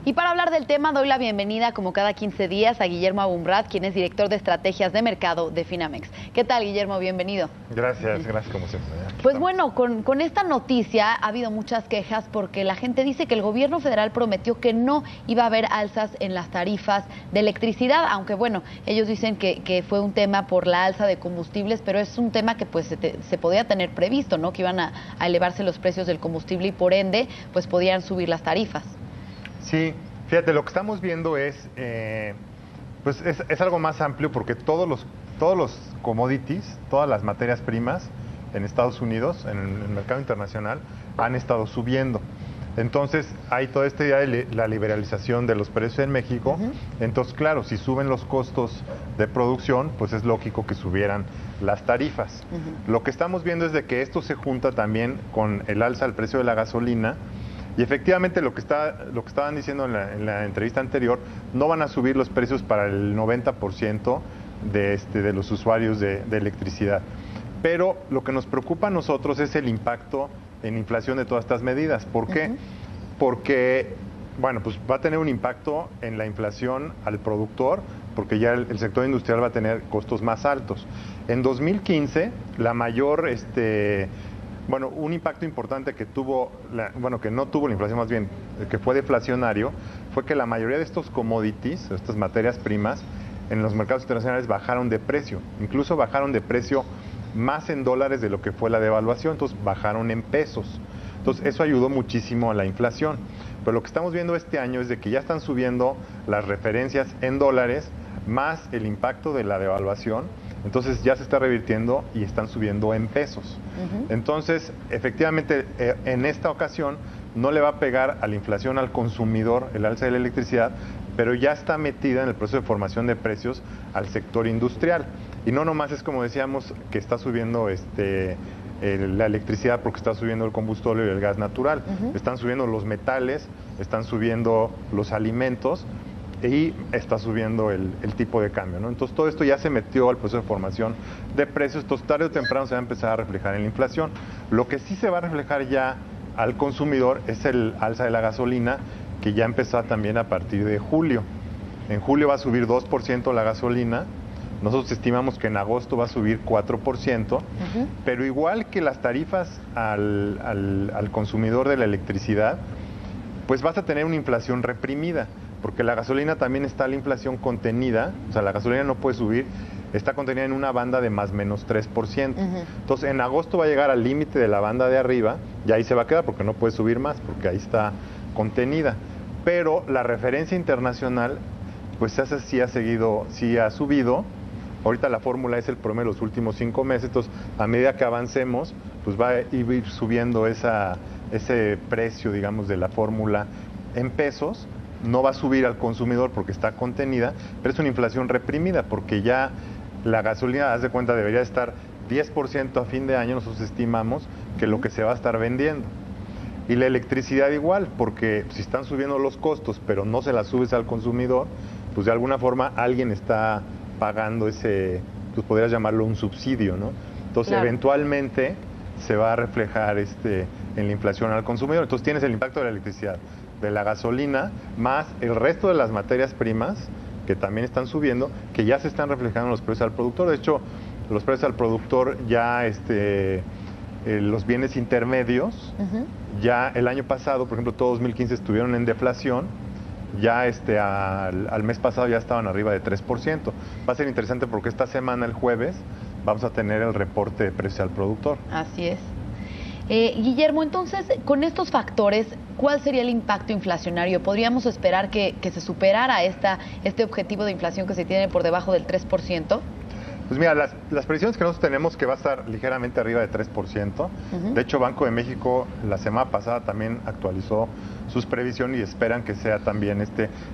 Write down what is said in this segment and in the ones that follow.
Y para hablar del tema, doy la bienvenida, como cada 15 días, a Guillermo Abumrad, quien es director de estrategias de mercado de Finamex. ¿Qué tal, Guillermo? Bienvenido. Gracias como siempre. Pues bueno, con esta noticia ha habido muchas quejas porque la gente dice que el gobierno federal prometió que no iba a haber alzas en las tarifas de electricidad, aunque bueno, ellos dicen que fue un tema por la alza de combustibles, pero es un tema que pues se podía tener previsto, ¿no? Que iban a elevarse los precios del combustible y por ende pues podían subir las tarifas. Sí, fíjate, lo que estamos viendo es algo más amplio porque todos los commodities, todas las materias primas en Estados Unidos, en el mercado internacional, han estado subiendo. Entonces, hay toda esta idea de la liberalización de los precios en México. Entonces, claro, si suben los costos de producción, pues es lógico que subieran las tarifas. Lo que estamos viendo es de que esto se junta también con el alza del precio de la gasolina. Y efectivamente lo que estaban diciendo en la entrevista anterior, no van a subir los precios para el 90% de los usuarios de electricidad. Pero lo que nos preocupa a nosotros es el impacto en inflación de todas estas medidas. ¿Por qué? Porque, bueno, pues va a tener un impacto en la inflación al productor, porque ya el sector industrial va a tener costos más altos. En 2015, la mayor... un impacto importante que que no tuvo la inflación, más bien, que fue deflacionario, fue que la mayoría de estos commodities, estas materias primas, en los mercados internacionales bajaron de precio. Incluso bajaron de precio más en dólares de lo que fue la devaluación, entonces bajaron en pesos. Entonces eso ayudó muchísimo a la inflación. Pero lo que estamos viendo este año es de que ya están subiendo las referencias en dólares, más el impacto de la devaluación. Entonces ya se está revirtiendo y están subiendo en pesos. Entonces, efectivamente, en esta ocasión no le va a pegar a la inflación al consumidor el alza de la electricidad, pero ya está metida en el proceso de formación de precios al sector industrial. Y no nomás es como decíamos que está subiendo la electricidad porque está subiendo el combustible y el gas natural. Están subiendo los metales, están subiendo los alimentos, y está subiendo el tipo de cambio, ¿no? Entonces todo esto ya se metió al proceso de formación de precios, entonces tarde o temprano se va a empezar a reflejar en la inflación. Lo que sí se va a reflejar ya al consumidor es el alza de la gasolina, que ya empezó también a partir de julio. En julio va a subir 2% la gasolina, nosotros estimamos que en agosto va a subir 4%, pero igual que las tarifas al consumidor de la electricidad, pues vas a tener una inflación reprimida. Porque la gasolina también está la inflación contenida, o sea, la gasolina no puede subir, está contenida en una banda de más o menos 3%. Entonces, en agosto va a llegar al límite de la banda de arriba y ahí se va a quedar porque no puede subir más, porque ahí está contenida. Pero la referencia internacional, pues esa sí ha subido. Ahorita la fórmula es el promedio de los últimos 5 meses, entonces a medida que avancemos, pues va a ir subiendo ese precio, digamos, de la fórmula en pesos. No va a subir al consumidor porque está contenida, pero es una inflación reprimida porque ya la gasolina, haz de cuenta, debería estar 10% a fin de año, nosotros estimamos que lo que se va a estar vendiendo. Y la electricidad igual, porque si están subiendo los costos, pero no se las subes al consumidor, pues de alguna forma alguien está pagando pues podrías llamarlo un subsidio, ¿no? Entonces, claro, eventualmente se va a reflejar en la inflación al consumidor. Entonces tienes el impacto de la electricidad, de la gasolina, más el resto de las materias primas que también están subiendo, que ya se están reflejando en los precios al productor. De hecho, los precios al productor ya, los bienes intermedios, ya el año pasado, por ejemplo, todo 2015 estuvieron en deflación, ya al mes pasado ya estaban arriba de 3%. Va a ser interesante porque esta semana, el jueves, vamos a tener el reporte de precios al productor. Así es. Guillermo, entonces, con estos factores, ¿cuál sería el impacto inflacionario? ¿Podríamos esperar que se superara este objetivo de inflación que se tiene por debajo del 3%? Pues mira, las previsiones que nosotros tenemos que va a estar ligeramente arriba de 3%. De hecho, Banco de México la semana pasada también actualizó sus previsiones y esperan que sea también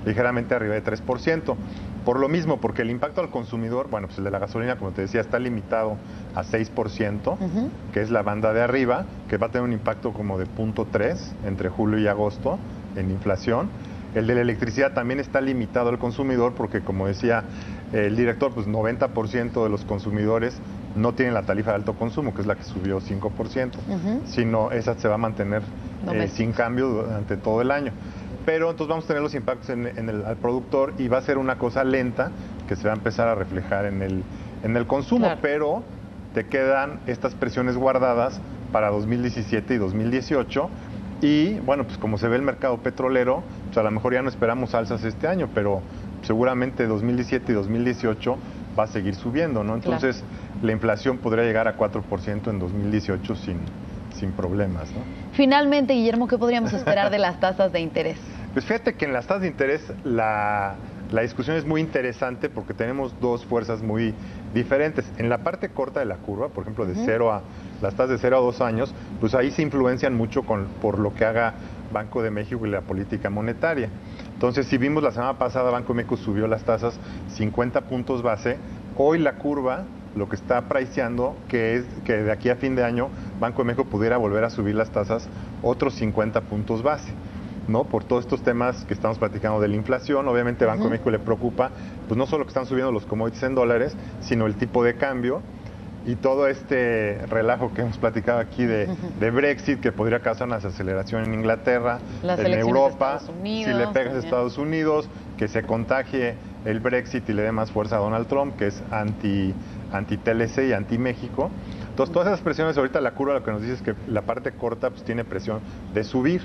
ligeramente arriba de 3%. Por lo mismo, porque el impacto al consumidor, bueno, pues el de la gasolina, como te decía, está limitado a 6%, que es la banda de arriba, que va a tener un impacto como de 0.3 entre julio y agosto en inflación. El de la electricidad también está limitado al consumidor porque, como decía el director, pues 90% de los consumidores no tienen la tarifa de alto consumo, que es la que subió 5%, sino esa se va a mantener sin cambio durante todo el año. pero entonces vamos a tener los impactos al productor y va a ser una cosa lenta que se va a empezar a reflejar en el consumo, Claro. pero te quedan estas presiones guardadas para 2017 y 2018 y bueno, pues como se ve el mercado petrolero, pues a lo mejor ya no esperamos alzas este año, pero seguramente 2017 y 2018 va a seguir subiendo, ¿no? Entonces la inflación podría llegar a 4% en 2018 sin problemas, ¿no? Finalmente, Guillermo, ¿qué podríamos esperar de las tasas de interés? Pues fíjate que en las tasas de interés la discusión es muy interesante porque tenemos dos fuerzas muy diferentes. En la parte corta de la curva, por ejemplo, las tasas de 0 a 2 años, pues ahí se influencian mucho por lo que haga Banco de México y la política monetaria. Entonces, si vimos la semana pasada, Banco de México subió las tasas 50 puntos base, hoy la curva lo que está priceando que es que de aquí a fin de año Banco de México pudiera volver a subir las tasas otros 50 puntos base, ¿no? Por todos estos temas que estamos platicando de la inflación. Obviamente Banco de México le preocupa, pues no solo que están subiendo los commodities en dólares, sino el tipo de cambio y todo este relajo que hemos platicado aquí de Brexit, que podría causar una desaceleración en Inglaterra, Las en elecciones de Europa, Estados Unidos, si le pegas a también. Estados Unidos, que se contagie el Brexit y le dé más fuerza a Donald Trump, que es anti-TLC y anti-México. Entonces, todas esas presiones, ahorita la curva lo que nos dice es que la parte corta pues tiene presión de subir,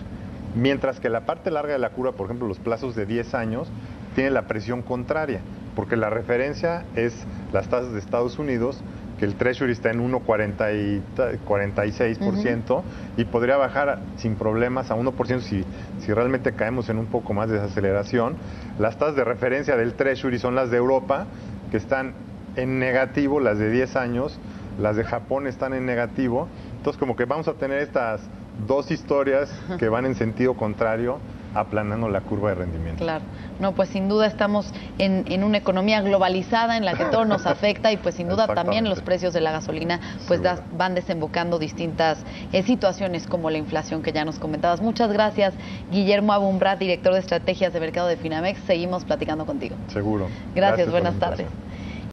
mientras que la parte larga de la curva, por ejemplo, los plazos de 10 años, tiene la presión contraria, porque la referencia es las tasas de Estados Unidos, que el Treasury está en 1,46% y podría bajar sin problemas a 1% si realmente caemos en un poco más de desaceleración. Las tasas de referencia del Treasury son las de Europa, que están en negativo, las de 10 años, las de Japón están en negativo. Entonces, como que vamos a tener estas dos historias que van en sentido contrario, aplanando la curva de rendimiento. Claro, no, pues sin duda estamos en una economía globalizada en la que todo nos afecta y pues sin duda también los precios de la gasolina pues van desembocando distintas situaciones como la inflación que ya nos comentabas. Muchas gracias, Guillermo Abumrad, director de estrategias de mercado de Finamex. Seguimos platicando contigo. Seguro. Gracias buenas tardes.